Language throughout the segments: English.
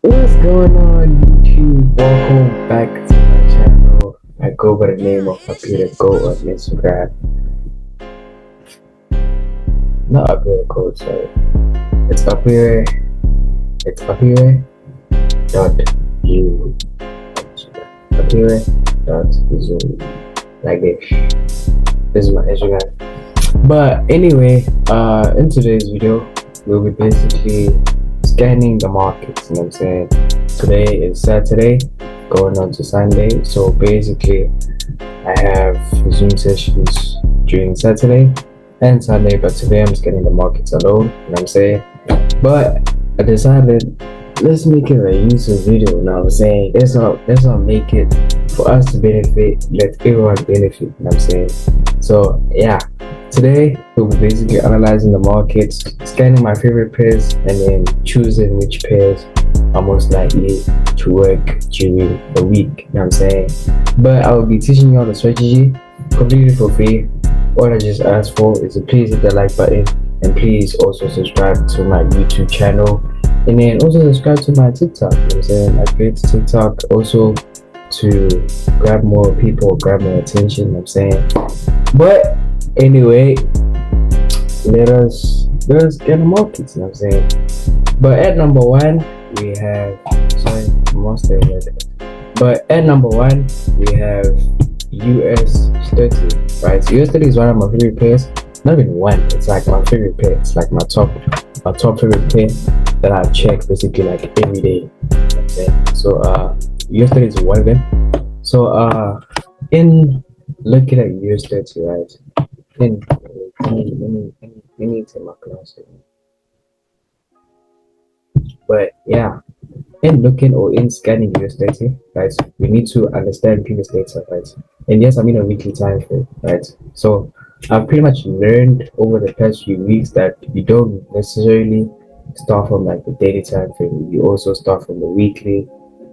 What's going on, YouTube? Welcome back to my channel. I go by the name of Aphiwe.Zunguu on Instagram. Not Aphiwe.Zunguu, sorry. It's Aphiwe. It's Aphiwe.Zunguu. Aphiwe.Zunguu. Like this. This is my Instagram. But anyway, in today's video, we'll be basically scanning the markets. You know what I'm saying? Today is Saturday, going on to Sunday. So basically, I have Zoom sessions during Saturday and Sunday, but today I'm scanning the markets alone. You know what I'm saying? But I decided, let's make it a YouTube video. You know what I'm saying? Let's not make it for us to benefit, let everyone benefit. You know what I'm saying? So yeah. Today, we'll be basically analyzing the markets, scanning my favorite pairs, and then choosing which pairs are most likely to work during the week. You know what I'm saying? But I will be teaching you all the strategy completely for free. All I just ask for is to please hit the like button, and please also subscribe to my YouTube channel, and then also subscribe to my TikTok. You know what I'm saying? I create TikTok also to grab more people, grab more attention. You know what I'm saying? But anyway, let us get the markets, you know what I'm saying? But at number one, we have But at number one, we have US30, right? So US30 is one of my favorite pairs. Not even one, it's like my favorite pair. It's like my top favorite pair that I check basically like every day. You know what I'm saying? So US30 is one of them. So in looking at US30, right? Let me take my glasses. But yeah, in looking or in scanning US30, right, we need to understand previous data, right? And yes, I'm in a weekly time frame, right? So I've pretty much learned over the past few weeks that you don't necessarily start from like the daily time frame. You also start from the weekly,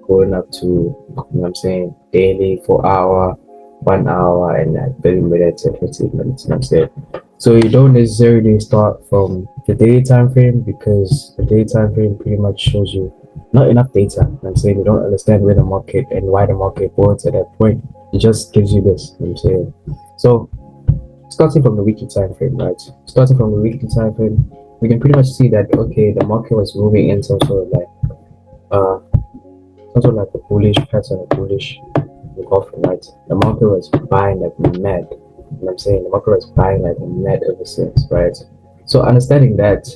going up to, you know what I'm saying, daily, 4 hour, 1 hour, and like 30 minutes and 15 minutes. You know what I'm saying? So you don't necessarily start from the daily time frame, because the daily time frame pretty much shows you not enough data. You know what I'm saying? You don't understand where the market and why the market was at that point. It just gives you this. You know what I'm saying? So starting from the weekly time frame, right? Starting from the weekly time frame, we can pretty much see that okay, the market was moving in some sort of like a bullish pattern, a bullish engulfing, right? The market was buying like mad. You know what I'm saying? The market was buying like mad ever since, right? So understanding that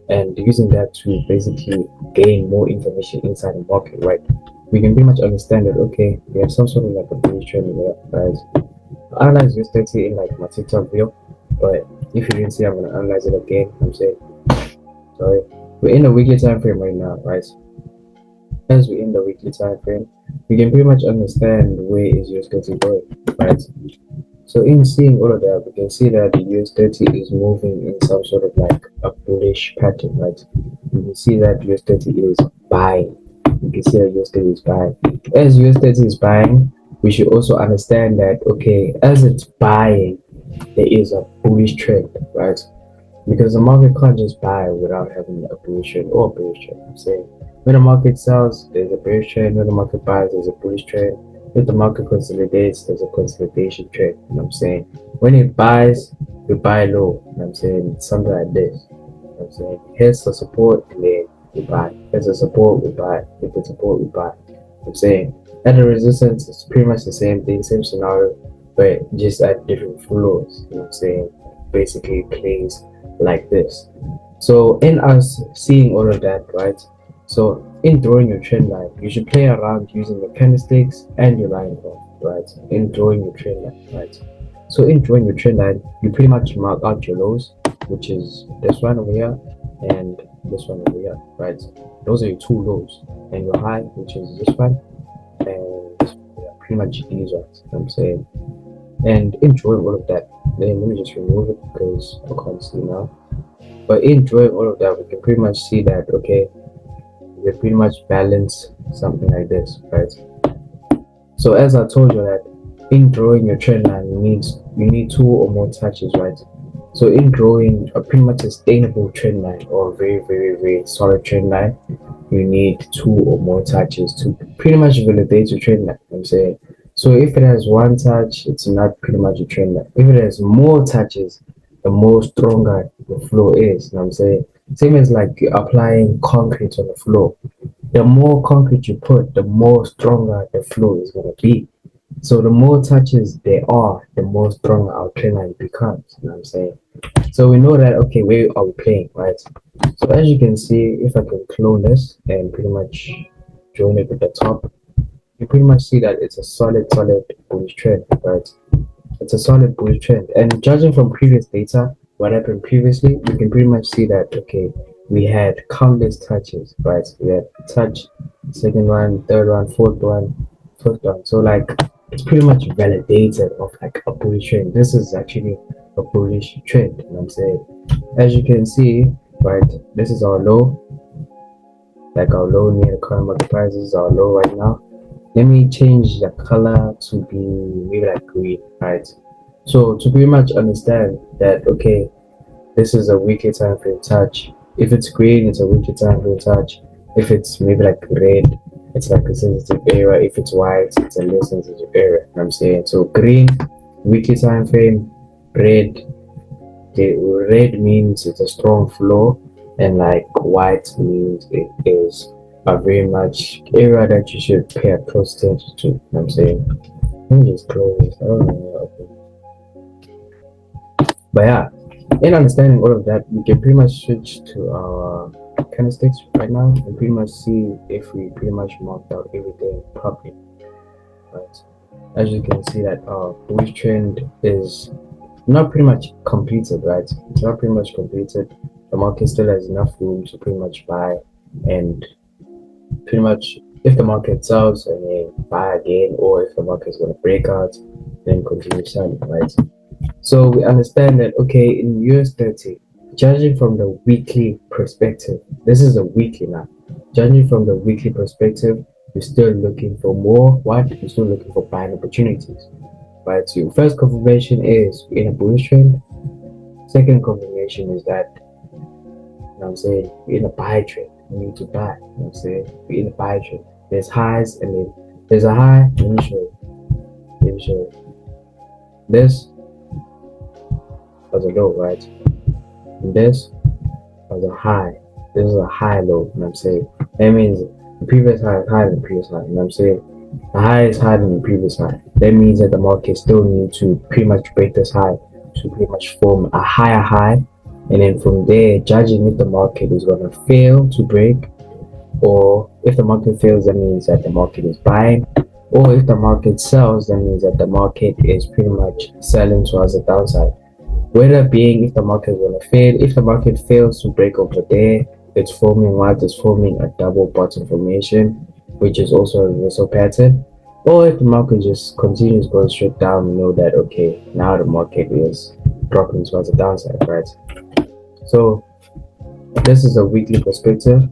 and using that to basically gain more information inside the market, right? We can pretty much understand that okay, we have some sort of like a bullish trend there, right? I analyze US30 in like my TikTok video, but if you didn't see, I'm gonna analyze it again. I'm saying, sorry, we're in a weekly time frame right now, right? As we're in the weekly time frame, we can pretty much understand where is US30 going, right? So in seeing all of that, we can see that the US30 is moving in some sort of like a bullish pattern, right? You can see that US30 is buying. You can see that US30 is buying. As US30 is buying, we should also understand that okay, as it's buying, there is a bullish trend, right? Because the market can't just buy without having a bullish trend or a bearish trend. I'm saying when the market sells, there's a bearish trend. When the market buys, there's a bullish trend. If the market consolidates, there's a consolidation trend. You know what I'm saying? When it buys, we buy low. You know what I'm saying? It's something like this. You know what I'm saying? Here's the support, and then we buy. Here's the support, we buy. Here's the support, we buy. You know what I'm saying? At the resistance, it's pretty much the same thing, same scenario, but just at different floors. You know what I'm saying? Basically plays like this. So in us seeing all of that, right? So in drawing your trend line, you should play around using the candlesticks and your line graph, right? In drawing your trend line, right? So in drawing your trend line, you pretty much mark out your lows, which is this one over here and this one over here, right? Those are your two lows, and your high, which is this one, and this one, yeah, pretty much these ones. You know what I'm saying? And in drawing all of that, then let me just remove it because I can't see now. But in drawing all of that, we can pretty much see that okay, we pretty much balance something like this, right? So as I told you that in drawing your trend line, you need 2 or more touches, right? So in drawing a pretty much sustainable trend line or a very, very, very solid trend line, you need 2 or more touches to pretty much validate your trend line. I'm saying, so if it has 1 touch, it's not pretty much a trend line. If it has more touches, the more stronger the flow is. I'm saying, same as like applying concrete on the floor. The more concrete you put, the more stronger the flow is gonna be. So the more touches there are, the more stronger our trend line becomes. You know what I'm saying? So we know that, okay, where are we playing, right? So as you can see, if I can clone this and pretty much join it with the top, you pretty much see that it's a solid bullish trend, right? It's a solid bullish trend. And judging from previous data, what happened previously, we can pretty much see that, okay, we had countless touches, right? We had touch, second one, third one, fourth one, fifth one. So like, it's pretty much validated of like a bullish trend. This is actually a bullish trend, you know what I'm saying? As you can see, right, this is our low, like our low near the current market price. This is our low right now. Let me change the color to be maybe like green, right? So to pretty much understand that, okay, this is a weekly time frame touch. If it's green, it's a weekly time frame touch. If it's maybe like red, it's like a sensitive area. If it's white, it's a less sensitive area. You know what I'm saying? So green, weekly time frame, red. The red means it's a strong flow, and like white means it is a very much area that you should pay close attention to. You know what I'm saying? Let me just close this. I don't know. But yeah, in understanding all of that, we can pretty much switch to our candlesticks right now and pretty much see if we pretty much marked out everything properly. Right. As you can see that our bullish trend is not pretty much completed, right? It's not pretty much completed. The market still has enough room to pretty much buy, and pretty much if the market sells and then buy again, or if the market is going to break out, then continue selling, right? So we understand that, okay, in US30, judging from the weekly perspective, this is a weekly now. Judging from the weekly perspective, we're still looking for more. What? We're still looking for buying opportunities. Right, so first confirmation is in a bullish trend. Second confirmation is that, you know what I'm saying, we're in a buy trend. We need to buy. You know what I'm saying? We're in a buy trend. There's highs and then there's a high. Let me show you. Let me show you. This was a low, right? And this was a high. This is a high low. You know what I'm saying? That means the previous high is higher than the previous high. You know what I'm saying? The high is higher than the previous high. That means that the market still needs to pretty much break this high to pretty much form a higher high, and then from there, judging if the market is going to fail to break, or if the market fails, that means that the market is buying, or if the market sells, that means that the market is pretty much selling towards the downside. Whether being if the market is going to fail, if the market fails to break over there, it's forming what? It's forming a double bottom formation, which is also a reversal pattern. Or if the market just continues going straight down, you know that, okay, now the market is dropping towards the downside, right? So this is a weekly perspective.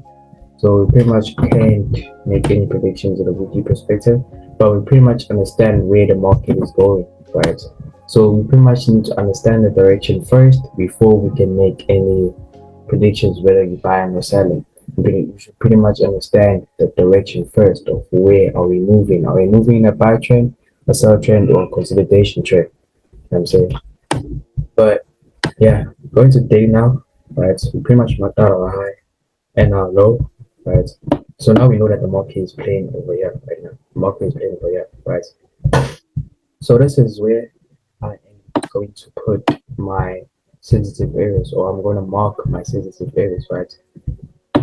So we pretty much can't make any predictions in a weekly perspective, but we pretty much understand where the market is going, right? So we pretty much need to understand the direction first before we can make any predictions whether you're buying or selling. You should pretty much understand the direction first of where are we moving. Are we moving in a buy trend, a sell trend, or a consolidation trend? You know what I'm saying? But yeah, going to day now, right? So we pretty much marked out our high and our low, right? So now we know that the market is playing over here right now. The market is playing over here, right? So this is where I am going to put my sensitive areas, or I'm going to mark my sensitive areas, right?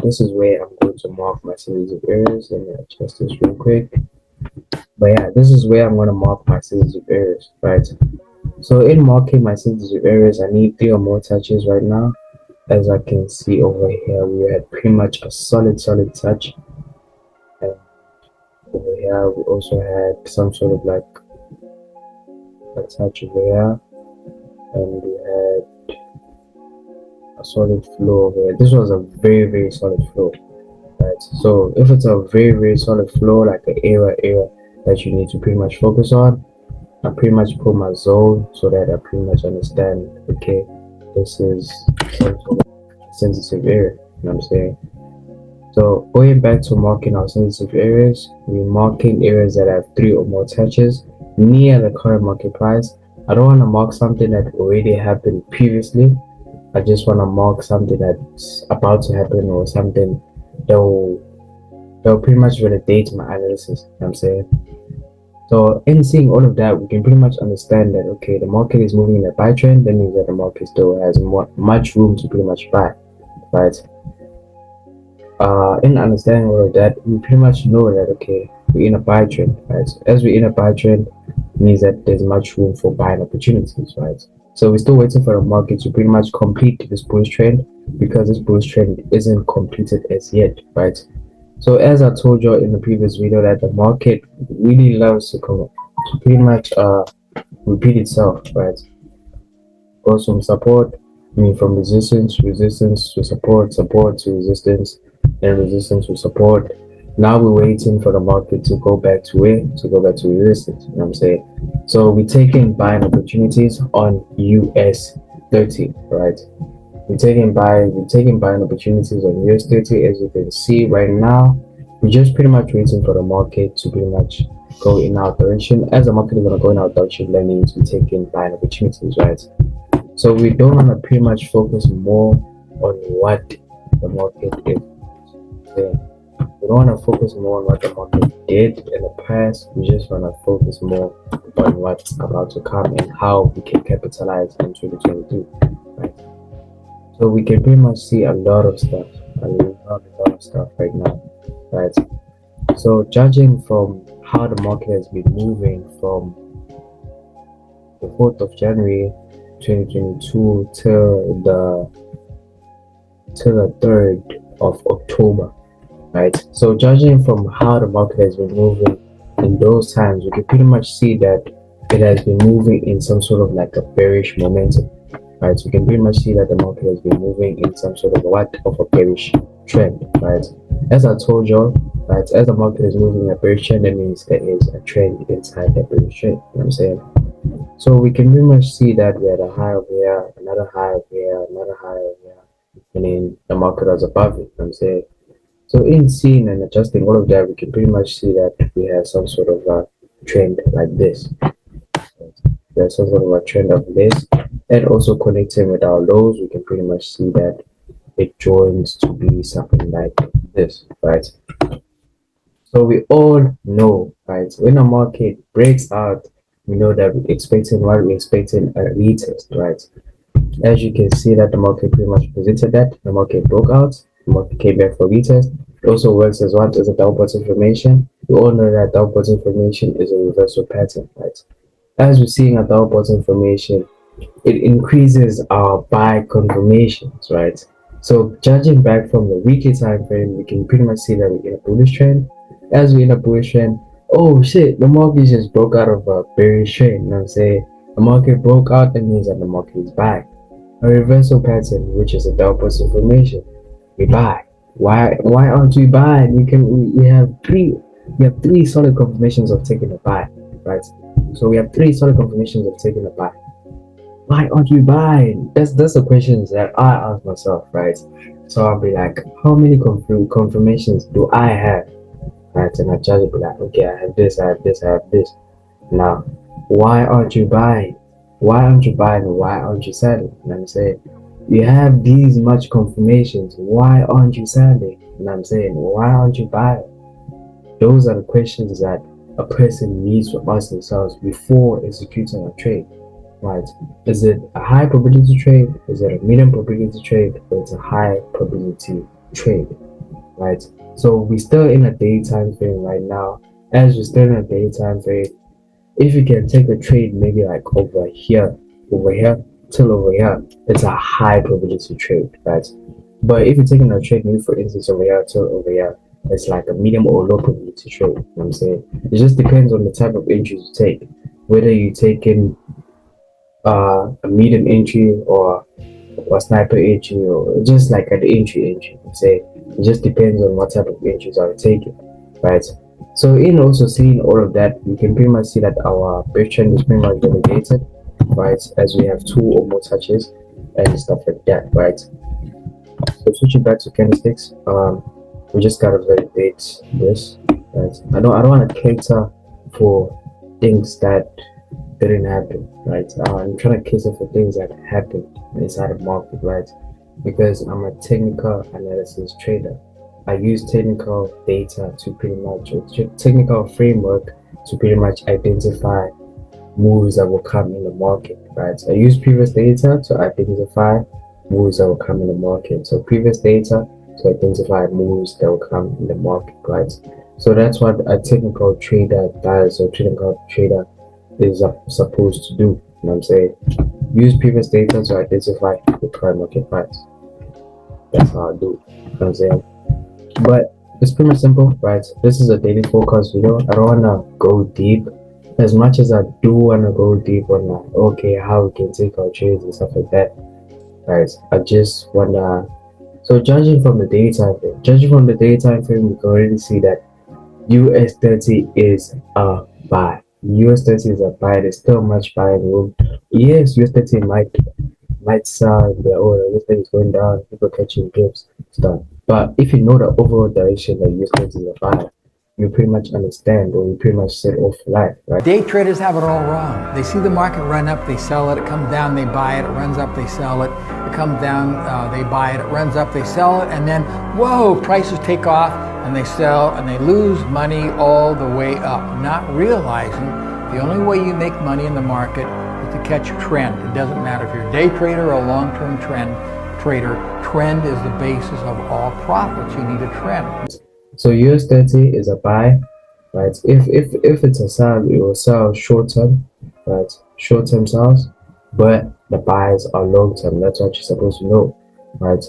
This is where I'm going to mark my sensitive areas. Let me adjust this real quick. But yeah, this is where I'm going to mark my sensitive areas, right? So in marking my sensitive areas, I need 3 or more touches right now. As I can see over here, we had pretty much a solid touch. And over here, we also had some sort of like a touch over here. And we had a solid flow over here. This was a very solid flow, right? So if it's a very solid flow, like an area that you need to pretty much focus on, I pretty much put my zone so that I pretty much understand, okay, this is some sort of sensitive area, you know what I'm saying? So going back to marking our sensitive areas, we're marking areas that have 3 or more touches near the current market price. I don't want to mark something that already happened previously. I just want to mark something that's about to happen, or something that will pretty much validate my analysis. You know what I'm saying? So in seeing all of that, we can pretty much understand that okay, the market is moving in a buy trend. That means that the market still has much room to pretty much buy, right? In understanding all of that, we pretty much know that okay, we're in a buy trend, right? So as we're in a buy trend, it means that there's much room for buying opportunities, right? So we're still waiting for the market to pretty much complete this bullish trend, because this bullish trend isn't completed as yet, right? So as I told you in the previous video, that the market really loves to come to pretty much repeat itself, right? Goes from support, I mean from resistance to support, support to resistance, and resistance to support. Now we're waiting for the market to go back to where? To go back to resistance. You know what I'm saying? So we're taking buying opportunities on US30, right? We're taking buying opportunities on US30. As you can see right now, we're just pretty much waiting for the market to pretty much go in our direction. As the market is gonna go in our direction, that means we're taking buying opportunities, right? So we don't want to pretty much focus more on what the market is doing. We don't want to focus more on what the market did in the past. We just want to focus more on what's about to come and how we can capitalize in 2023. Right? So we can pretty much see a lot of stuff, a lot of stuff right now, right? So judging from how the market has been moving from the 4th of January 2022 till the 3rd of October, right? So judging from how the market has been moving in those times, we can pretty much see that it has been moving in some sort of like a bearish momentum, right? So we can pretty much see that the market has been moving in some sort of a bearish trend, right? As I told you, right, as the market is moving in a bearish trend, that means there is a trend inside that bearish trend. You know what I'm saying? So we can pretty much see that we had a high over here, another high over here, another high over here, and then the market was above it. You know what I'm saying? So in seeing and adjusting all of that, we can pretty much see that we have some sort of a trend like this. There's some sort of a trend of this, and also connecting with our lows, we can pretty much see that it joins to be something like this, right? So we all know, right, when the market breaks out, we know that we're expecting a retest, right? As you can see that the market pretty much presented that the market broke out, the market came back for retest. It also works as what as a double bottom formation. We all know that double bottom formation is a reversal pattern, right? As we're seeing a double bottom formation, it increases our buy confirmations, right? So judging back from the weekly time frame, we can pretty much see that we're in a bullish trend. As we're in a bullish trend, oh shit, the market just broke out of a bearish trend. You know what I'm saying? The market broke out, that means that the market is back. A reversal pattern, which is a double bottom formation, we buy. Why aren't we buying? We have three solid confirmations of taking a buy, right? So we have 3 solid confirmations of taking a buy. Why aren't we buying? That's the questions that I ask myself, right? So I'll be like, how many confirmations do I have? Right, and I judge it, be like, okay, I have this, I have this, I have this. Now, why aren't you buying? Why aren't you buying? Why aren't you selling? You know what I'm saying? You have these much confirmations. Why aren't you selling? You know what I'm saying? Why aren't you buying? Those are the questions that a person needs to ask themselves before executing a trade, right? Is it a high probability trade? Is it a medium probability trade? Or it's a high probability trade, right? So we're still in a daytime frame right now. As we're still in a daytime frame, if you can take a trade maybe like over here till over here, it's a high probability trade, right? But if you're taking a trade maybe for instance over here till over here, it's like a medium or low probability trade. You know what I'm saying? It just depends on the type of entries you take, whether you're taking a medium entry or a sniper entry, or just like an entry. Say it just depends on what type of entries are taking, right? So in also seeing all of that, we can pretty much see that our bear trend is pretty much validated, right? As we have 2 or more touches and stuff like that, right? So switching back to candlesticks, we just gotta validate this, right? I don't want to cater for things that didn't happen, right? I'm trying to cater for things that happened inside the market, right? Because I'm a technical analysis trader. I use technical data to pretty much, or technical framework to pretty much identify moves that will come in the market, right? I use previous data to identify moves that will come in the market. So previous data to identify moves that will come in the market, right? So that's what a technical trader does, or technical trader is supposed to do. You know what I'm saying? Use previous data to identify the current market price. That's how I do it. You know what I'm saying? But it's pretty much simple, right? This is a daily forecast video. I don't wanna go deep. As much as I do wanna go deep on like, okay, how we can take our trades and stuff like that, right? I just wanna, so judging from the day time frame, we can already see that US30 is a buy. US30 is a buy. There's still much buying room. Yes, US30 might sell the US30 is going down, people catching dips, stuff. But if you know the overall direction that US30 is a buy, you pretty much understand, or you pretty much set off life, right? Day traders have it all wrong. They see the market run up, they sell it. It comes down, they buy it. It runs up, they sell it. It comes down, they buy it. It runs up, they sell it. And then, whoa, prices take off and they sell and they lose money all the way up, not realizing the only way you make money in the market is to catch a trend. It doesn't matter if you're a day trader or a long-term trader. Trend is the basis of all profits. You need a trend. So US30 is a buy, right? If it's a sell, it will sell short term, right? Short term sales, but the buys are long term. That's what you're supposed to know, right?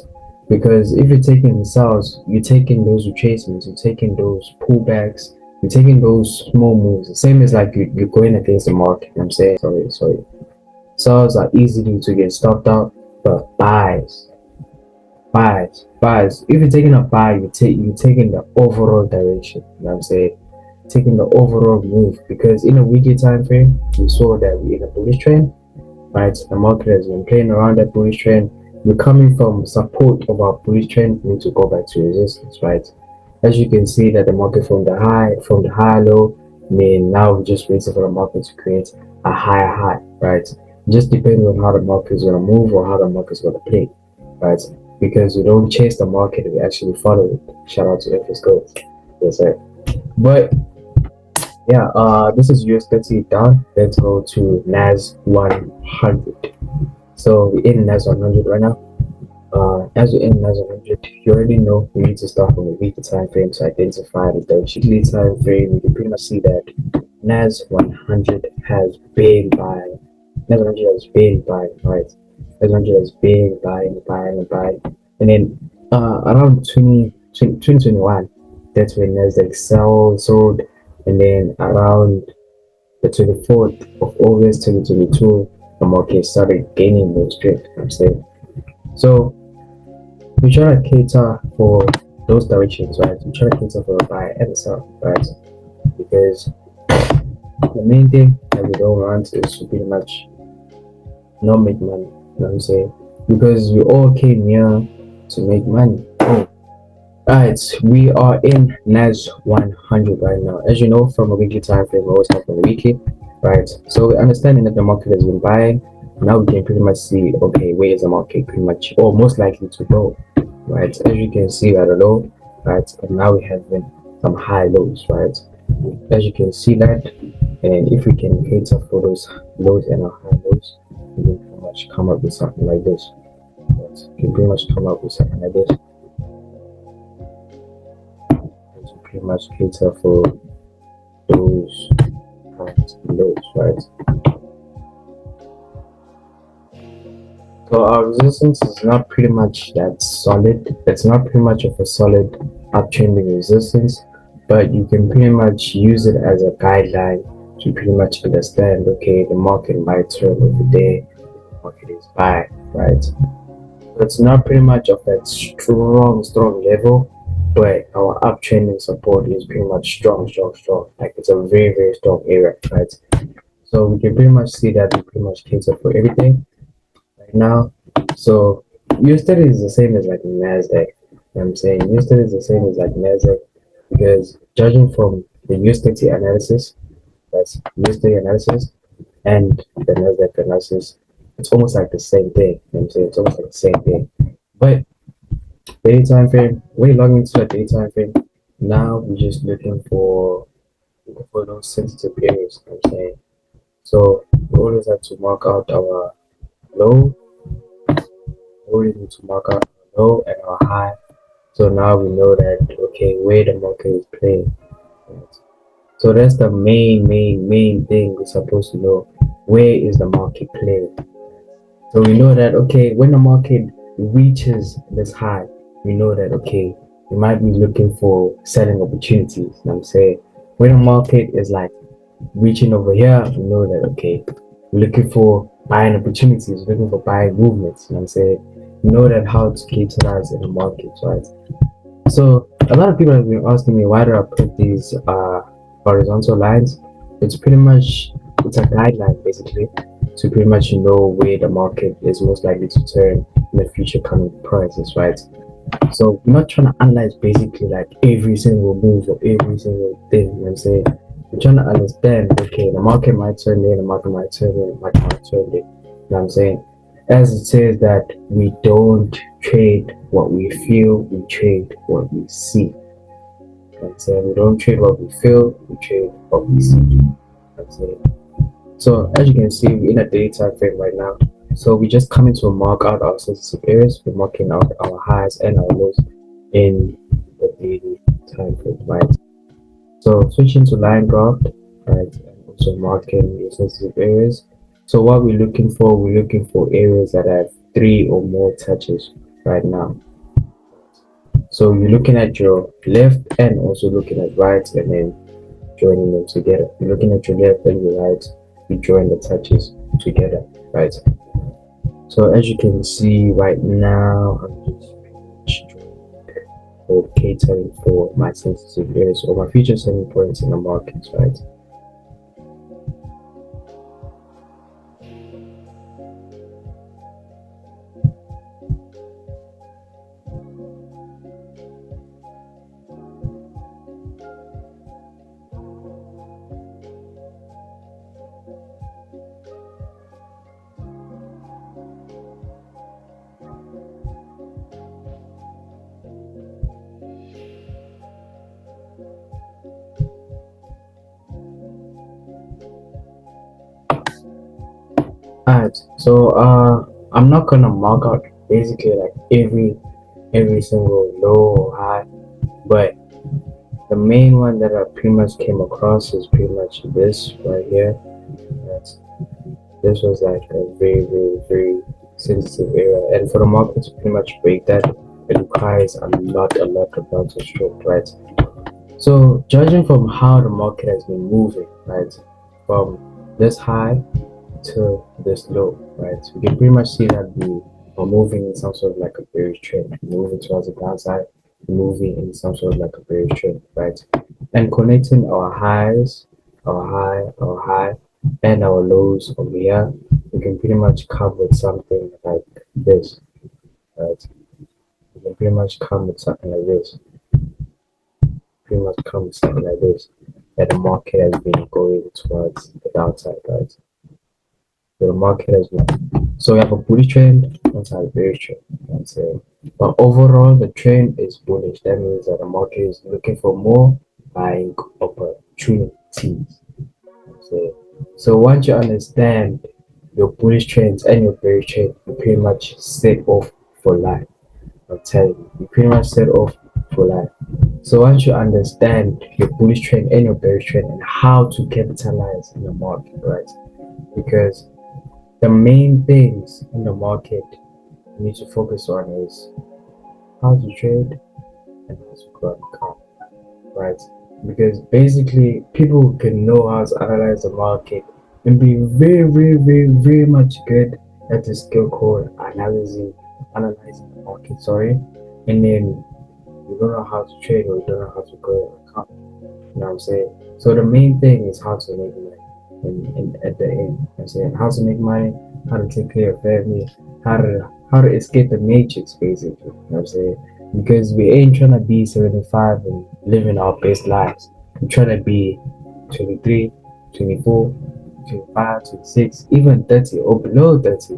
Because if you're taking the sales, you're taking those retracements, you're taking those pullbacks, you're taking those small moves. The same as like you're going against the market. You know what I'm saying, sorry. Sales are easy to get stopped out, but buys. If you're taking a buy, you're taking the overall direction. You know what I'm saying? Taking the overall move, because in a weekly time frame, we saw that we're in a bullish trend, right? The market has been playing around that bullish trend. We're coming from support of our bullish trend. We need to go back to resistance, right? As you can see that the market from the high low, now we're just waiting for the market to create a higher high, right? Just depends on how the market is gonna move or how the market is gonna play, right? Because we don't chase the market, we actually follow it. Shout out to Aphiwe.Zunguu. Yes, sir. But yeah, this is US30 down. Let's go to NAS100. So we're in NAS100 right now. As we're in NAS100, you already know we need to start from the weekly time frame to identify the weekly time frame. We can pretty much see that NAS100 has been buying. NAS100 has been buying, right? NAS100 has been buying. And then around 2021, that's when Nasdaq sold. And then around the 24th of August 2022, the market started gaining more strength. I'm saying, so we try to cater for those directions, right? We try to cater for a buy and a sell, right? Because the main thing that we don't want is to pretty much not make money. You know what I'm saying? Because we all came here to make money. Right, we are in NAS100 right now. As you know, from a weekly time frame, we always have from the weekly, right? So understanding that the market has been buying, now we can pretty much see, okay, where is the market pretty much, or most likely to go, right? As you can see at the low, right? And now we have some high lows, right? As you can see that, and if we can cater for those lows and our high lows, we can pretty much come up with something like this. Right? We can pretty much come up with something like this. Pretty much cater for those highs and lows, right? So our resistance is not pretty much that solid. It's not pretty much of a solid uptrending resistance, but you can pretty much use it as a guideline to pretty much understand, okay, the market might turn over there, the market is buy, right? So it's not pretty much of that strong level, but our uptrending support is pretty much strong. Like it's a very strong area, right? So we can pretty much see that we pretty much cater for everything right now. So US30 is the same as like Nasdaq. know what I'm saying? Us30 is the same as like Nasdaq because judging from the Us30 analysis, that's Us30 analysis and the Nasdaq analysis, it's almost like the same thing. You know what I'm saying? It's almost like the same thing. But daily time frame, we're logging into the daily time frame. Now we're just looking for those sensitive areas, you know what I'm saying? So we always have to mark out our low, we always need to mark out our low and our high. So now we know that okay, where the market is playing. Right? So that's the main thing we're supposed to know. Where is the market playing? So we know that okay, when the market reaches this high, we know that okay, we might be looking for selling opportunities. You know what I'm saying? When the market is like reaching over here, we know that okay, we're looking for buying opportunities, looking for buying movements. You know what I'm saying? We know that how to capitalize in the market, right? So a lot of people have been asking me why do I put these horizontal lines? It's pretty much it's a guideline basically to pretty much know where the market is most likely to turn in the future coming prices, right? So we're not trying to analyze basically like every single move or every single thing, you know what I'm saying? We're trying to understand, okay, the market might turn there, the market might turn there, the market might turn there. You know what I'm saying? As it says that we don't trade what we feel, we trade what we see. You know what I'm saying? We don't trade what we feel, we trade what we see. You know what I'm saying? So as you can see, we're in a daily time frame right now. So we just coming to mark out our sensitive areas. We're marking out our highs and our lows in the daily time frame, right? So switching to line graph, right, and also marking your sensitive areas. So what we're looking for areas that have 3 or more touches right now. So you're looking at your left and also looking at right and then joining them together. You're looking at your left and your right, you join the touches together, right? So as you can see right now, I'm just or catering for my sensitive areas or my future selling points in the market, right? Alright, so I'm not gonna mark out basically like every single low or high, but the main one that I pretty much came across is pretty much this right here. That's, this was like a very sensitive area, and for the market to pretty much break that, it requires a lot of mental stroke, right? So judging from how the market has been moving, right, from this high to this low, right, we can pretty much see that we are moving in some sort of like a bearish trend, moving towards the downside, moving in some sort of like a bearish trend, right? And connecting our highs, our high, and our lows over here, we can pretty much come with something like this, right? We can pretty much come with something like this, pretty much come with something like this, that the market has been going towards the downside, right? So the market has been, so we have a bullish trend and a bearish trend, I'm saying. But overall, the trend is bullish. That means that the market is looking for more buying opportunities. So once you understand your bullish trends and your bearish trend, you pretty much set off for life. I'm telling you, you pretty much set off for life. So once you understand your bullish trend and your bearish trend and how to capitalize in the market, right? Because the main things in the market you need to focus on is how to trade and how to grow an account, right? Because basically people can know how to analyze the market and be very much good at the skill called analyzing the market, sorry, and then you don't know how to trade or you don't know how to grow an account. You know what I'm saying? So the main thing is how to make money. And at the end, I'm saying how to make money, how to take care of family, how to escape the matrix basically. You know what I'm saying? because we ain't trying to be 75 and living our best lives. We're trying to be 23, 24, 25, 26, even 30 or below 30,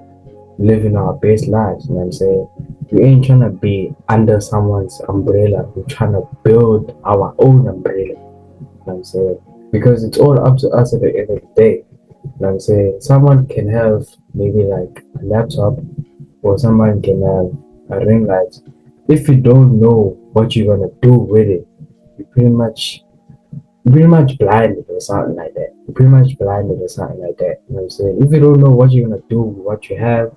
living our best lives. You know what I'm saying? We ain't trying to be under someone's umbrella. We're trying to build our own umbrella. You know what I'm saying? Because it's all up to us at the end of the day. You know what I'm saying? Someone can have maybe like a laptop, or someone can have a ring light. If you don't know what you're gonna do with it, you pretty much blinded or something like that. You're pretty much blinded or something like that. You know what I'm saying? If you don't know what you're gonna do with what you have,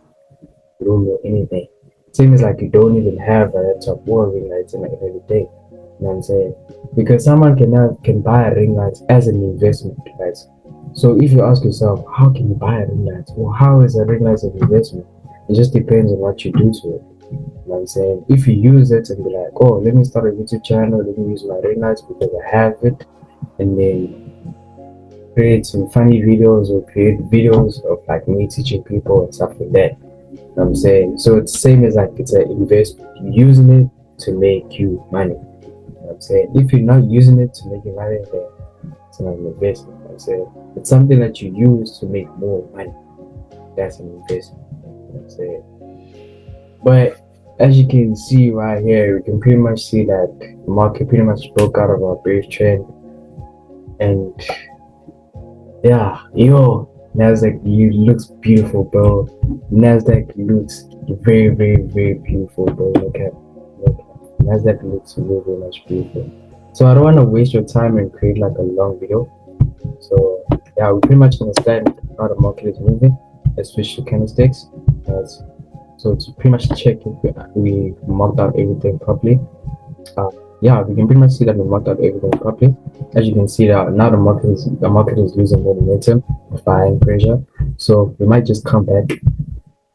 you don't know anything. Same as like you don't even have a laptop or a ring light in the end of the day. You know what I'm saying? Because someone can buy a ring light as an investment, right? So if you ask yourself, how can you buy a ring light? Or how is a ring light an investment? It just depends on what you do to it. You know what I'm saying? If you use it and be like, oh, let me start a YouTube channel, let me use my ring lights because I have it, and then create some funny videos or create videos of like me teaching people and stuff like that. You know what I'm saying? So it's the same as like it's an investment. You're using it to make you money. You know what I'm saying? If you're not using it to make you money, then it's not an investment. You know what I'm saying? It's something that you use to make more money. That's an investment. You know what I'm saying? But as you can see right here, we can pretty much see that the market pretty much broke out of our bearish trend. And yeah, yo, Nasdaq, you looks beautiful, bro. Nasdaq looks very, very, very beautiful, bro. Look at Nasdaq looks really, really much beautiful. So I don't want to waste your time and create like a long video. So yeah, we pretty much understand how the market is moving, especially candlesticks. So to pretty much check if we marked out everything properly. Yeah, we can pretty much see that we marked out everything properly. As you can see that now the market is losing more momentum, buying pressure. So we might just come back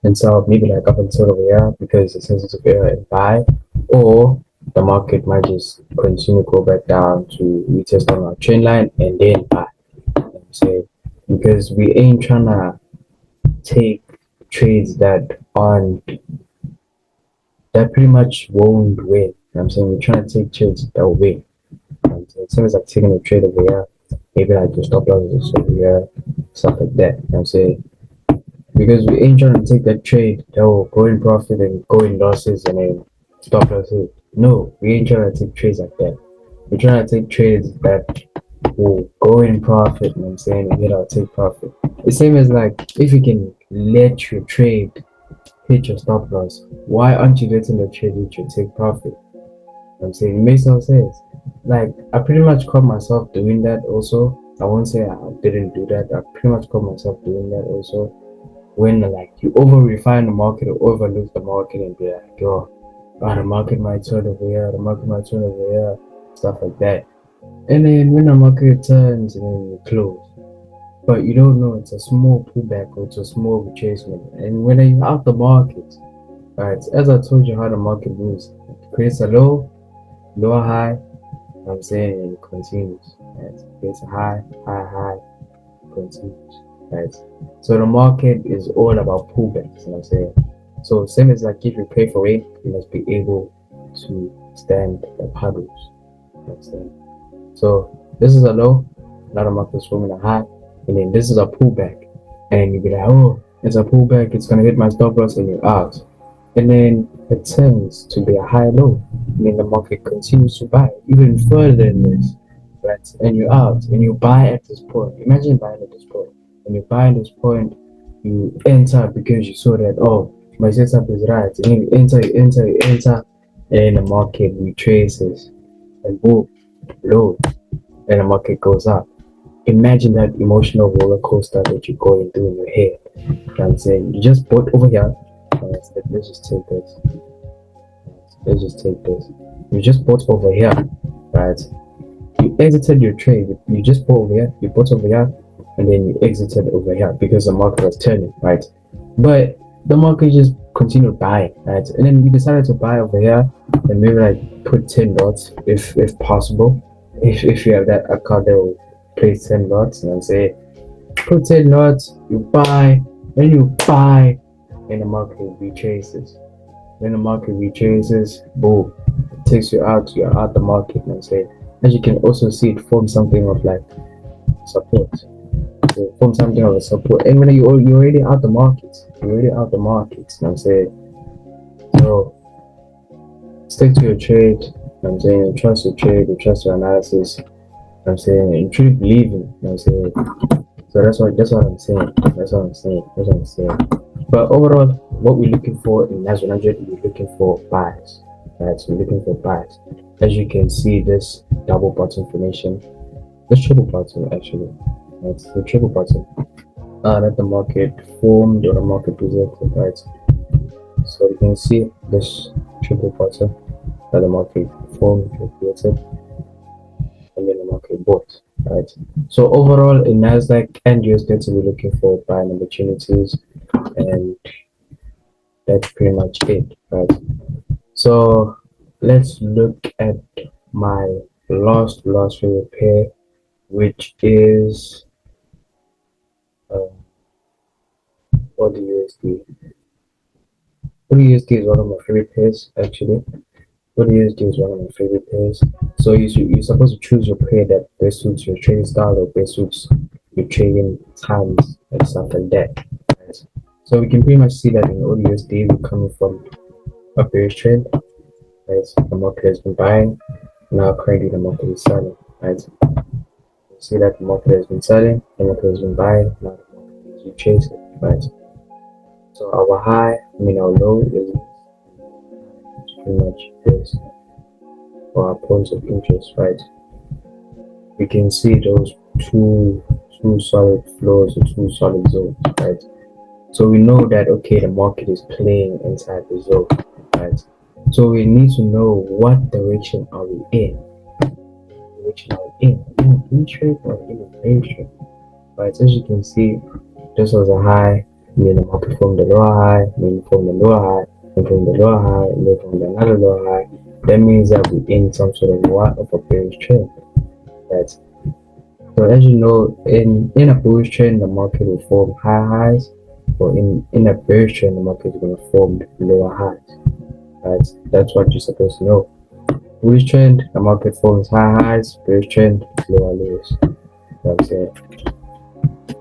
and sell maybe like up until over here because it's sensitive area and buy, or the market might just continue to go back down to retest on our trend line and then buy. You know what I'm saying? Because we ain't trying to take trades that pretty much won't win. You know what I'm saying? We're trying to take trades that will win. You know what I'm saying? Same as like taking a trade over here, maybe like your stop loss is over here, stuff like that. You know what I'm saying? Because we ain't trying to take that trade that will go in profit and go in losses and then stop losses. No, we ain't trying to take trades like that. We're trying to take trades that will go in profit, you know what I'm saying, and hit our take profit. The same as like if you can let your trade hit your stop loss, why aren't you letting the trade hit your take profit? You know what I'm saying? It makes no sense. Like I pretty much caught myself doing that also. I won't say I didn't do that. I pretty much caught myself doing that also. When like you over refine the market or overlook the market and be like, yo, the market might turn over here, the market might turn over here, stuff like that. And then when the market turns and then you close. But you don't know it's a small pullback or it's a small retracement. And when you're out the market, right, as I told you how the market moves, it creates a low, lower high, you know what I'm saying, and it continues. Right? It creates a high, high, high, continues. Right? So the market is all about pullbacks, you know what I'm saying? So same as like if you pay for it, you must be able to stand the paddles. You know what I'm saying? So this is a low, now the market is forming a high, and then this is a pullback. And you'll be like, oh, it's a pullback, it's gonna hit my stop loss, and you're out. And then it turns to be a high low. And then the market continues to buy even further than this. Right? And you're out and you buy at this point. Imagine buying at this point. When you buy at this point, you enter because you saw that, oh, my setup is right. And then you enter, and the market retraces and boom, low, and the market goes up. Imagine that emotional roller coaster that you're going through in your head. You know what I'm saying? You just bought over here. Let's just take this. Let's just take this. You just bought over here, right? You exited your trade. You just bought over here. You bought over here, and then you exited over here because the market was turning, right? But the market just continued buying, right? And then you decided to buy over here, and maybe like put 10 lots if possible. If you have that account that will place 10 lots, and say put 10 lots, you buy, then you buy, and the market retraces. Then the market retraces, boom, it takes you out, you're out the market. And say, as you can also see, it forms something of like support. So it forms something of a support. And when you're already out the market, you're already out the market. And I'm saying, so stick to your trade. I'm saying, you trust your trade, you trust your analysis. I'm saying, you truly believe in. I'm saying, so that's what I'm saying. That's what I'm saying. That's what I'm saying. But overall, what we're looking for in Us30, we're looking for buys. Right, so we're looking for buys. As you can see, this double bottom formation, this triple bottom actually. That's the triple bottom that the market formed or the market presented, right? So you can see this triple bottom that the market formed, created, and then the market bought, right? So overall, in Nasdaq and USD, we're looking for buying opportunities, and that's pretty much it, right? So let's look at my last favorite pair, which is for the USD. For the USD is one of my favorite pairs actually. For the USD is one of my favorite pairs. So you're supposed to choose your pair that best suits your trading style or best suits your trading times and stuff like that. Right? So we can pretty much see that in all USD we're coming from a bearish trend. Right? The market has been buying. Now currently the market is selling. Right? You see that the market has been selling, the market has been buying, now the market is retracing. Right? So our high, our low is pretty much this for our points of interest, right? We can see those two solid floors or two solid zones, right? So we know that okay, the market is playing inside the zone, right? So we need to know what direction are we in. Direction are we in a bull trade or in a bear trade, right? As you can see, this was a high, and then the market formed the lower high, then formed the lower high, then formed the lower high, and then formed another lower high. That means that we're in some sort of a bearish trend, right? So as you know, in a bullish trend, the market will form high highs, or in a bearish trend, the market is going to form lower highs, right? That's what you're supposed to know. Bullish trend, the market forms high highs, bearish trend, lower lows. That's it.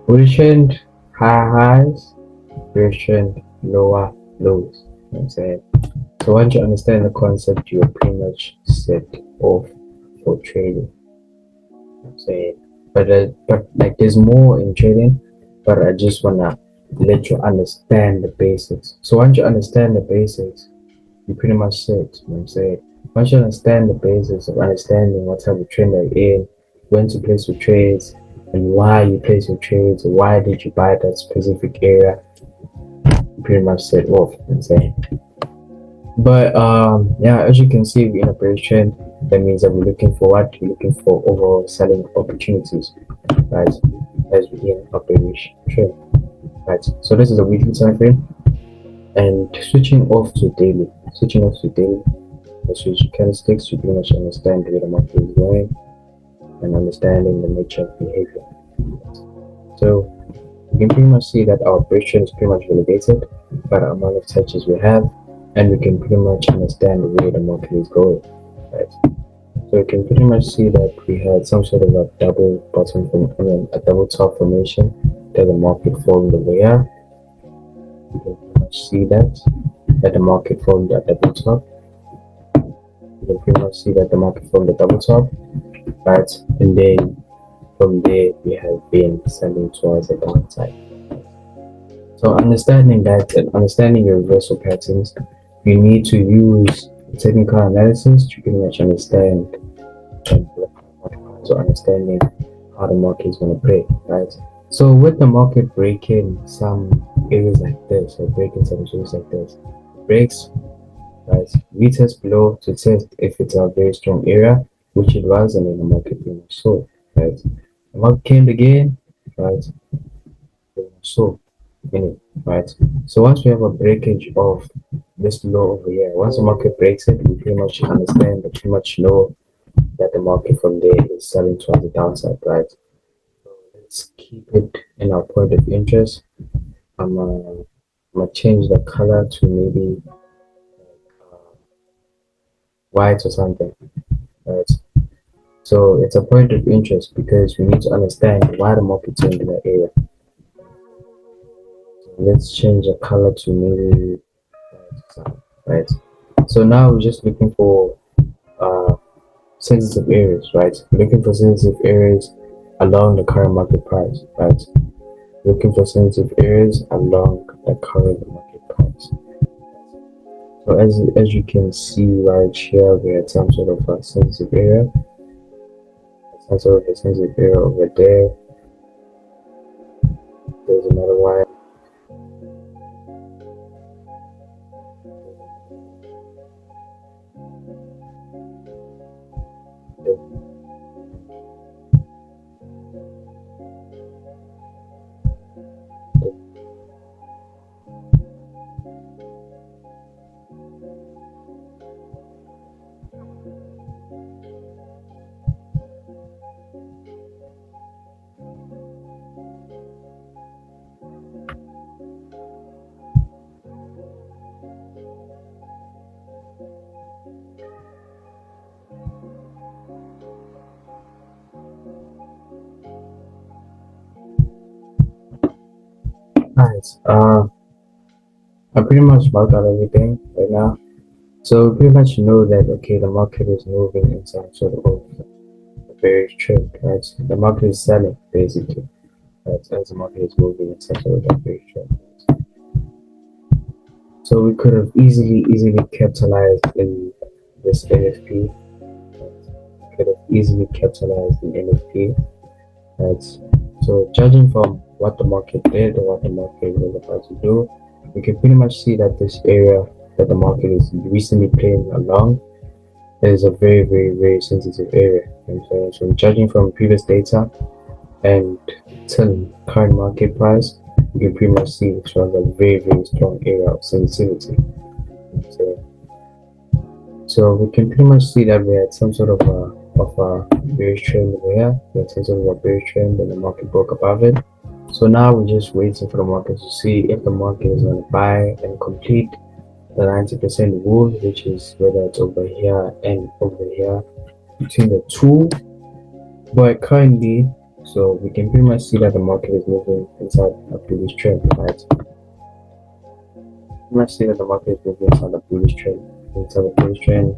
Bullish trend, high highs, bearish trend, lower lows. That's it. So once you understand the concept, you're pretty much set off for trading. I'm saying, but like there's more in trading, but I just wanna let you understand the basics. So once you understand the basics, you pretty much set. You know what I'm saying? Once you understand the basics of understanding what type of trend you're in, when to place your trades, and why you place your trades, why did you buy that specific area, you pretty much set off. You know what I'm saying? But yeah, as you can see, we're in a bearish trend. That means that we're looking for what? We're looking for overall selling opportunities, right? As we in a bearish trend, right? So this is a weekly time frame, and switching off to daily. Switching off to daily, let's switch candlesticks to pretty much understand where the market is going and understanding the nature of behavior. So you can pretty much see that our bearish trend is pretty much validated by the amount of touches we have, and we can pretty much understand where the market is going, right? So you can pretty much see that we had some sort of a double bottom a double top formation that the market formed over here. You can pretty much see that the market formed a double top. You can pretty much see that the market formed a double top, right? And then from there we have been selling towards the downside. So understanding that and understanding your reversal patterns, you need to use technical analysis to pretty much understand and so understanding how the market is going to play, right? So with the market breaking some areas like this, or breaking some zones like this, breaks, right? Retest below to test if it's a very strong area, which it was, and then the market pretty much sold, right? The market came again, right? So right? So once we have a breakage of this low over here, once the market breaks it, we pretty much understand, we pretty much know that the market from there is selling towards the downside, right? So let's keep it in our point of interest. I'm gonna change the color to maybe white or something, right? So it's a point of interest because we need to understand why the market changed in that area. So let's change the color to maybe right. So now we're just looking for uh sensitive areas, right? Looking for sensitive areas along the current market price, right? Looking for sensitive areas along the current market price. So as you can see right here, we had some sort of a sensitive area, some sort of a sensitive area over there. There's another one. Nice. I pretty much marked out everything right now. So we pretty much know that okay, the market is moving in some sort of a bearish trend, right? The market is selling basically, right? As the market is moving in some sort of a bearish trend. So we could have easily capitalized in this NFP. Right? Could have easily capitalized in NFP, right? So judging from what the market did or what the market was about to do, we can pretty much see that this area that the market is recently playing along is a very sensitive area. And so judging from previous data and till current market price, you can pretty much see it was a very strong area of sensitivity. So we can pretty much see that we had some sort of a bearish trend over here. We had some sort of a bearish trend and the market broke above it. So now we're just waiting for the market to see if the market is going to buy and complete the 90% rule, which is whether it's over here and over here between the two. But currently, so we can pretty much see that the market is moving inside a bullish trend, right? Pretty much see that the market is moving inside a bullish trend, inside a bullish trend.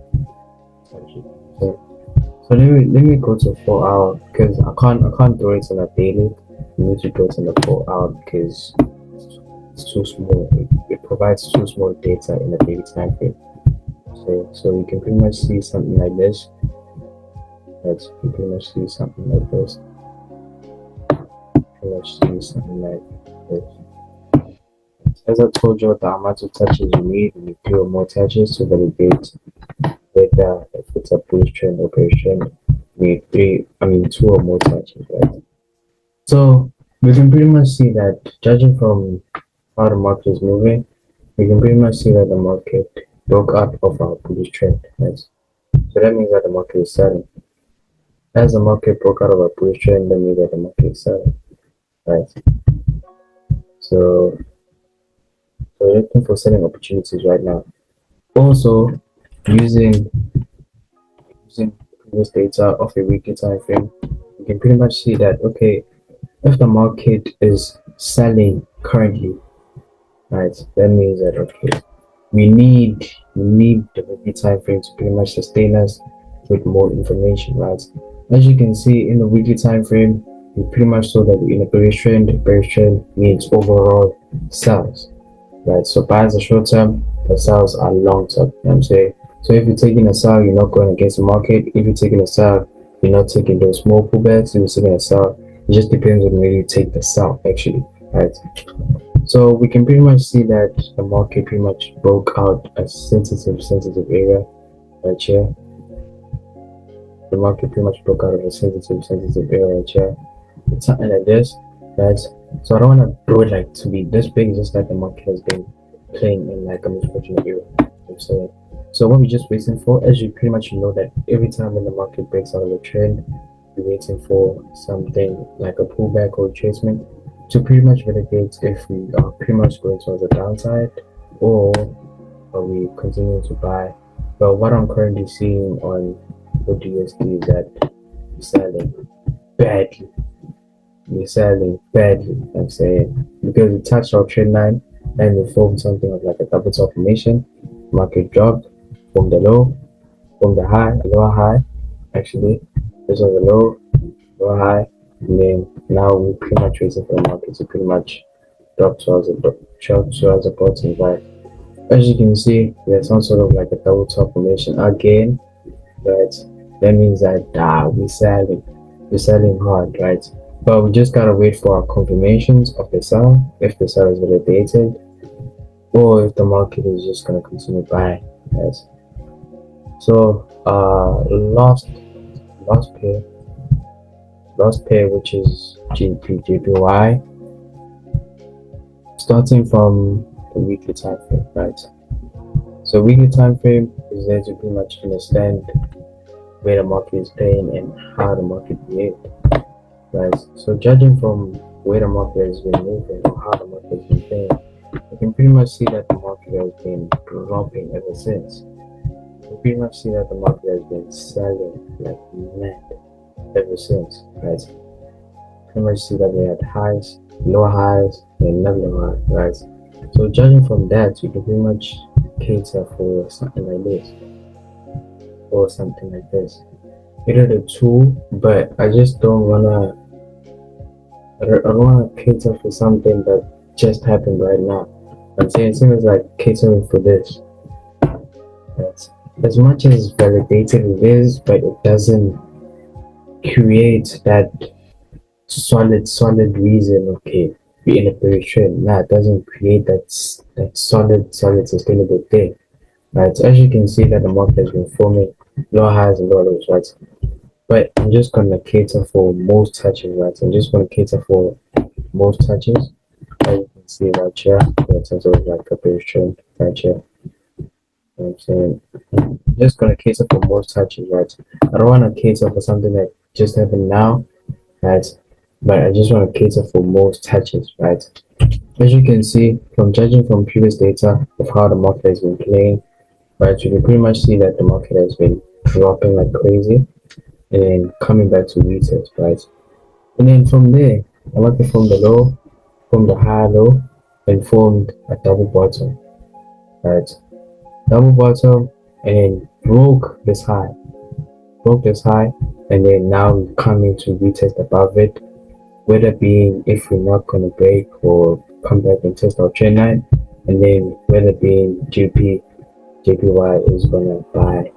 So let me go to 4 hour because I can't do it in a daily. I need to go to the 4 hour because it's too small. It provides too small data in a daily time frame. So you can pretty much see something like this. Let's pretty much see something like this. Pretty much see something like this. As I told you, the amount of touches you need fewer more touches to validate whether if it's a bullish trend or bearish trend. You need two or more touches, right? So we can pretty much see that judging from how the market is moving, we can pretty much see that the market broke out of our bullish trend, right? So that means that the market is selling. As the market broke out of our bullish trend, that means that the market is selling, right? So we're looking for selling opportunities right now. Also, using previous data of a weekly time frame, you can pretty much see that okay, if the market is selling currently, right, that means that okay, we need the weekly time frame to pretty much sustain us with more information, right? As you can see in the weekly time frame, we pretty much saw that in a bearish trend means overall sells, right? So buys are short term, the sells are long term. You know what I'm saying? So if you're taking a sell, you're not going against the market. If you're taking a sell, you're not taking those small pullbacks. If you're taking a sell, it just depends on where you take the sell actually, right? So we can pretty much see that the market pretty much broke out a sensitive area right here. The market pretty much broke out of a sensitive area right here. It's something like this, right? So I don't want to do it like to be this big, just like the market has been playing in like a misfortunate area. So what we're just waiting for, as you pretty much know that every time when the market breaks out of a trend, we're waiting for something like a pullback or retracement to pretty much validate if we are pretty much going towards the downside or are we continuing to buy But what I'm currently seeing on USD is that we're selling badly. We're selling badly, I'm saying, because we touched our trend line and we formed something of like a double top formation. Market dropped from the low, from the high, a lower high. Actually, this was a low, lower high, and then now we're pretty much waiting for the market to pretty much drop towards the bottom. Right, as you can see, there's some sort of like a double top formation again. Right, that means that we're selling hard, right? But we just gotta wait for our confirmations of the sell, if the sell is validated, or if the market is just gonna continue buying, right? So last pair, which is Gbpjpy, starting from the weekly time frame, right? So weekly time frame is there to pretty much understand where the market is playing and how the market behaved, right? So judging from where the market has been moving or how the market has been playing, you can pretty much see that the market has been dropping ever since. You pretty much see that the market has been selling like mad ever since, right? Pretty much see that we had highs, lower highs, and another high, right? So judging from that, you can pretty much cater for something like this or something like this. Either the two, but I just don't wanna. I don't wanna cater for something that just happened right now. I'm saying it seems like catering for this. Right? As much as validated it is, but it doesn't create that solid reason. Okay, be in a bearish trend. Nah, it doesn't create that solid sustainable thing. Right, so as you can see that the market has been forming lower highs and lower lows, right? But I'm just gonna cater for most touches, right? I'm just gonna cater for most touches. As you can see right here, in terms of like a bearish trend right here. I'm saying just gonna cater for most touches, right? I don't wanna cater for something that just happened now, right? But I just wanna cater for most touches, right? As you can see, from judging from previous data of how the market has been playing, right, you can pretty much see that the market has been dropping like crazy and then coming back to retest, right? And then from there, the market formed the low, formed the high low, and formed a double bottom, right? Double bottom, and then broke this high, and then now we're coming to retest above it, whether being if we're not gonna break or come back and test our trend line, and then whether being JPY is gonna buy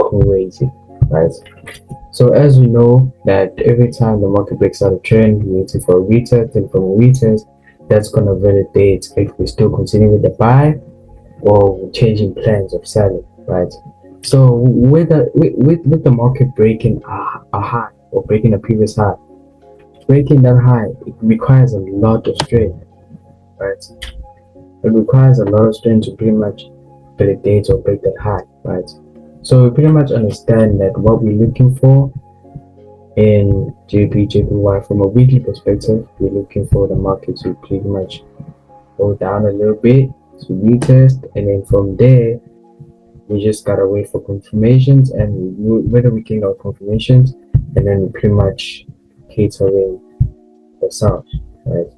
crazy, right? So as we know that every time the market breaks out of trend, we're waiting for a retest, and from a retest, that's gonna validate if we still continue with the buy or changing plans of selling, right? So with the market breaking a high or breaking a previous high, breaking that high, it requires a lot of strength, right? It requires a lot of strength to pretty much validate or break that high, right? So we pretty much understand that what we're looking for in JPY from a weekly perspective, we're looking for the market to pretty much go down a little bit to retest, and then from there we just gotta wait for confirmations, and whether we get our confirmations, and then we pretty much catering the sell, right?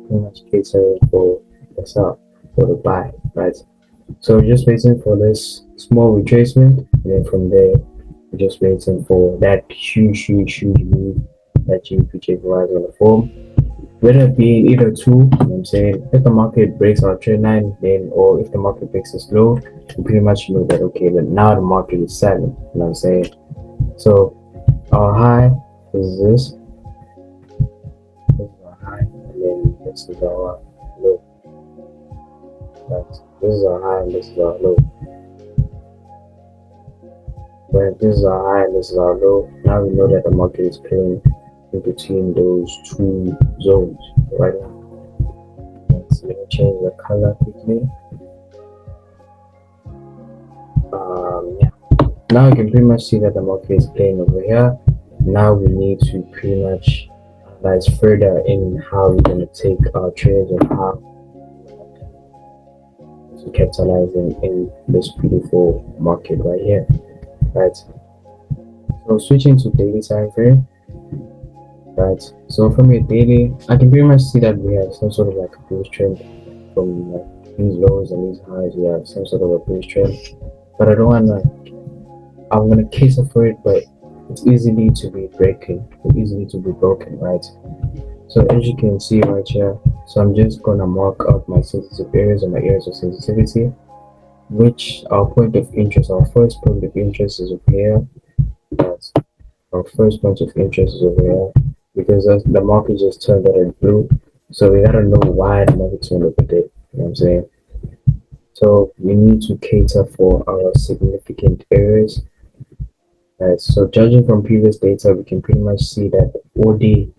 Pretty much catering for the sell, for the buy, right? So we're just waiting for this small retracement, and then from there we're just waiting for that huge move that Gbpjpy is going to form, whether it be either two. You know what I'm saying, if the market breaks our trend line, then, or if the market breaks this low, we pretty much know that okay, then now the market is selling. You know what I'm saying? So our high is this is our high, and then this is our low. Right? This is our high and this is our low. When this is our high and this is our low, now we know that the market is playing in between those two zones right now. Let's change the color quickly. Yeah. Now you can pretty much see that the market is playing over here. Now we need to pretty much analyze further in how we're going to take our trades and how to capitalize in this beautiful market right here, right? So switching to daily time frame, right? So from a daily, I can pretty much see that we have some sort of like a bullish trend from these lows and these highs. We have some sort of a bullish trend, but I don't wanna. I'm gonna cater for it, but it's easily to be breaking, easily to be broken, right? So as you can see right here, so I'm just gonna mark out my sensitive areas and my areas of sensitivity, which our point of interest, our first point of interest is over here. That's our first point of interest is over here, because the market just turned red blue, so we gotta know why the market turned over there. You know what I'm saying? So we need to cater for our significant areas. So judging from previous data, we can pretty much see that OD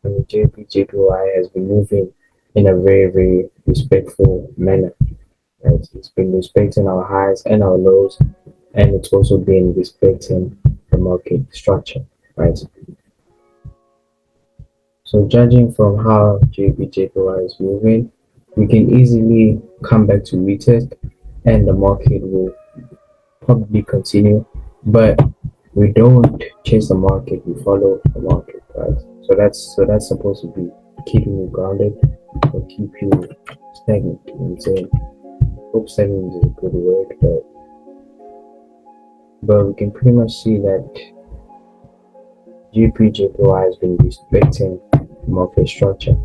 and the Gbpjpy has been moving in a very respectful manner. Right? It's been respecting our highs and our lows, and it's also been respecting the market structure, right? So judging from how Gbpjpy is moving, we can easily come back to retest, and the market will probably continue, but we don't chase the market, we follow the market, right? So that's supposed to be keeping you grounded or keep you stagnant. You know what I'm saying? I hope stagnant is a good word, but we can pretty much see that Gbpjpy has been respecting market structure.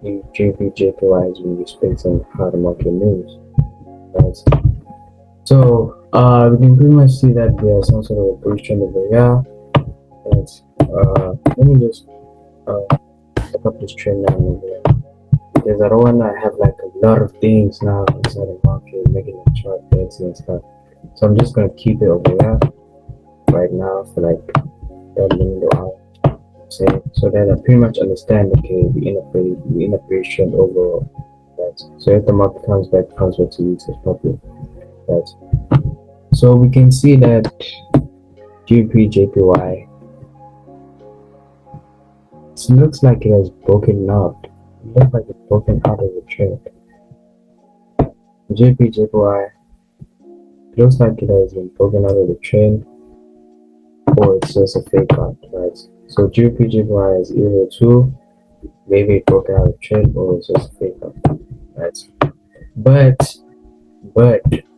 Gbpjpy has been respecting how the market moves, right? So we can pretty much see that there is some sort of a bullish trend over here. Let me just look up this trend line over here, because I don't want to have like a lot of things now inside the market making a chart bets and stuff. So I'm just gonna keep it over here right now for like that window out. So that I pretty much understand, okay, we in a bullish trend overall. Right. So if the market comes back to retest properly. Right. So we can see that Gbpjpy, it looks like it has broken out. It looks like it's broken out of the trend. Gbpjpy looks like it has been broken out of the trend, or it's just a fake out, right? So Gbpjpy is either two, maybe it broke out of the trend, or it's just a fake out, right?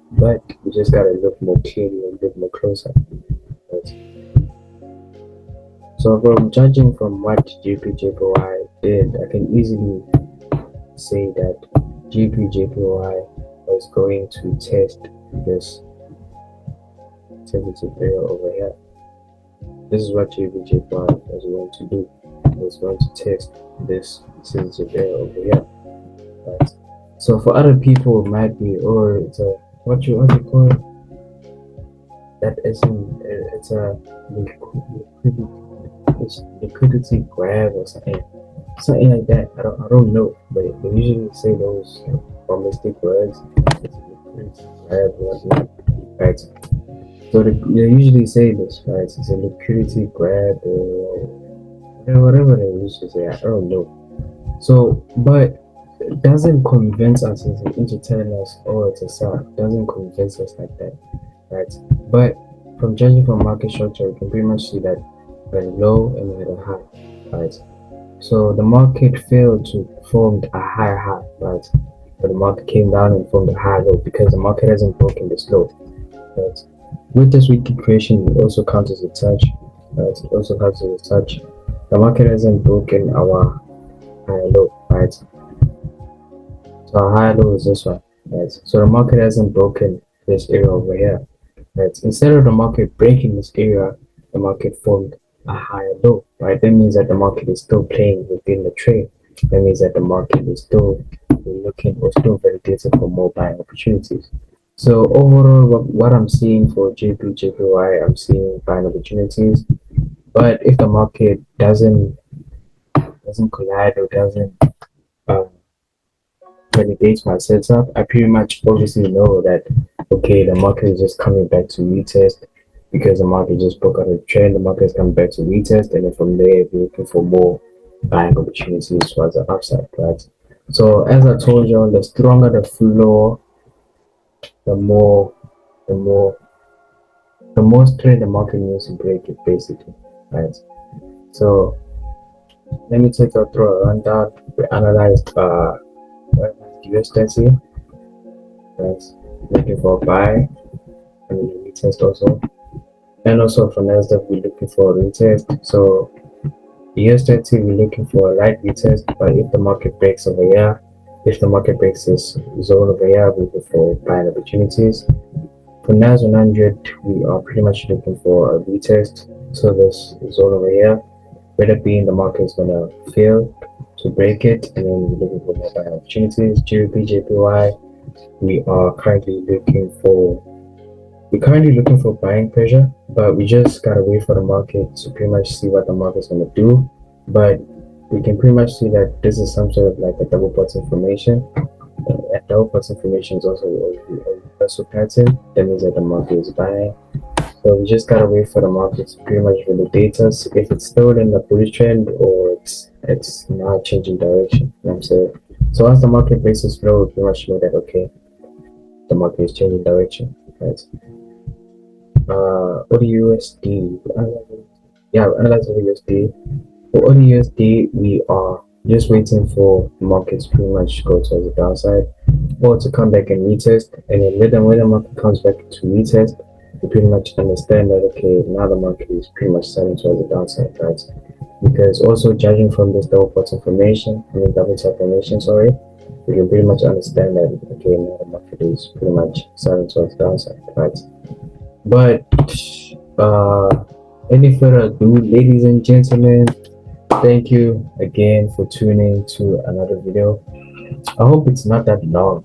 But we just gotta look more clearly and look more closer. Right? So from judging from what Gbpjpy did, I can easily say that Gbpjpy was going to test this sensitive area over here. This is what Gbpjpy was going to do. It was going to test this sensitive area over here. Right? So for other people, it might be, or it's a what you call it? That isn't. It's a liquidity grab or something like that. I don't know, but they usually say those bombastic words. It's a liquidity grab or whatnot, right? So they usually say this, right? It's a liquidity grab or whatever they usually say. I don't know. So, but it doesn't convince us into telling us, oh, it's a sell. It doesn't convince us like that, right? But from judging from market structure, we can pretty much see that we had a low and we had a high, right? So the market failed to form a higher high, right? But the market came down and formed a higher low because the market hasn't broken this low, right? With this weekly creation, it also counts as a touch, right? It also counts as a touch. The market hasn't broken our higher low, right? So our higher low is this one, right? So the market hasn't broken this area over here, right? Instead of the market breaking this area, the market formed a higher low, right? That means that the market is still playing within the trade. That means that the market is still looking or still validating for more buying opportunities. So overall, what I'm seeing for Gbpjpy, I'm seeing buying opportunities. But if the market doesn't collide or doesn't validates my setup, I pretty much obviously know that, okay, the market is just coming back to retest because the market just broke out of the trend. The market is coming back to retest, and then from there we're looking for more buying opportunities towards the upside, right? So as I told you, the stronger the floor, the more straight the market needs to break it, basically, right? So let me take you through a rundown. We analyzed US30, right? Looking for a buy and a retest also, and also for NASDAQ we're looking for a retest. So US30 we're looking for a light retest, but if the market breaks over here, if the market breaks this zone over here, we're looking for buying opportunities. For Nas100, we are pretty much looking for a retest. So this zone over here, whether being the market is gonna fail to break it, and then we're looking for more buying opportunities. Gbpjpy, we are currently looking for buying pressure, but we just gotta wait for the market to pretty much see what the market's gonna do. But we can pretty much see that this is some sort of like a double bottom formation. A double bottom formation is also a reversal pattern. That means that the market is buying. So we just gotta wait for the market to pretty much validate us if it's still in the bullish trend or it's now changing direction. You know what I'm saying? So once the market breaks this flow, we pretty much know that okay, the market is changing direction, right? ODUSD, analyze ODUSD. For ODUSD, we are just waiting for markets to pretty much go towards the downside or to come back and retest, and then when the market comes back to retest, we pretty much understand that okay, now the market is pretty much selling towards the downside, right? Because also judging from this double bottom formation, double top formation, sorry, we can pretty much understand that okay, now the market is pretty much selling towards the downside, right? But any further ado, ladies and gentlemen, thank you again for tuning to another video. I hope it's not that long,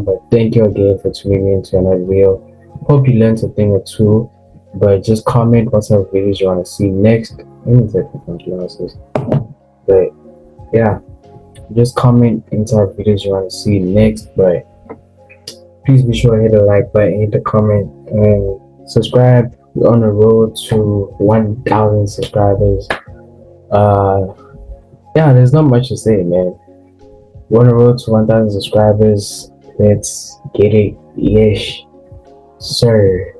but thank you again for tuning in to another video. Hope you learned a thing or two, but just comment what type of videos you want to see next. Let me take my glasses. But yeah, just comment any type of videos you want to see next, but please be sure to hit the like button, hit the comment, and subscribe. We're on the road to 1,000 subscribers. Yeah, there's not much to say, man. We're on the road to 1,000 subscribers. Let's get it. Yes, sir.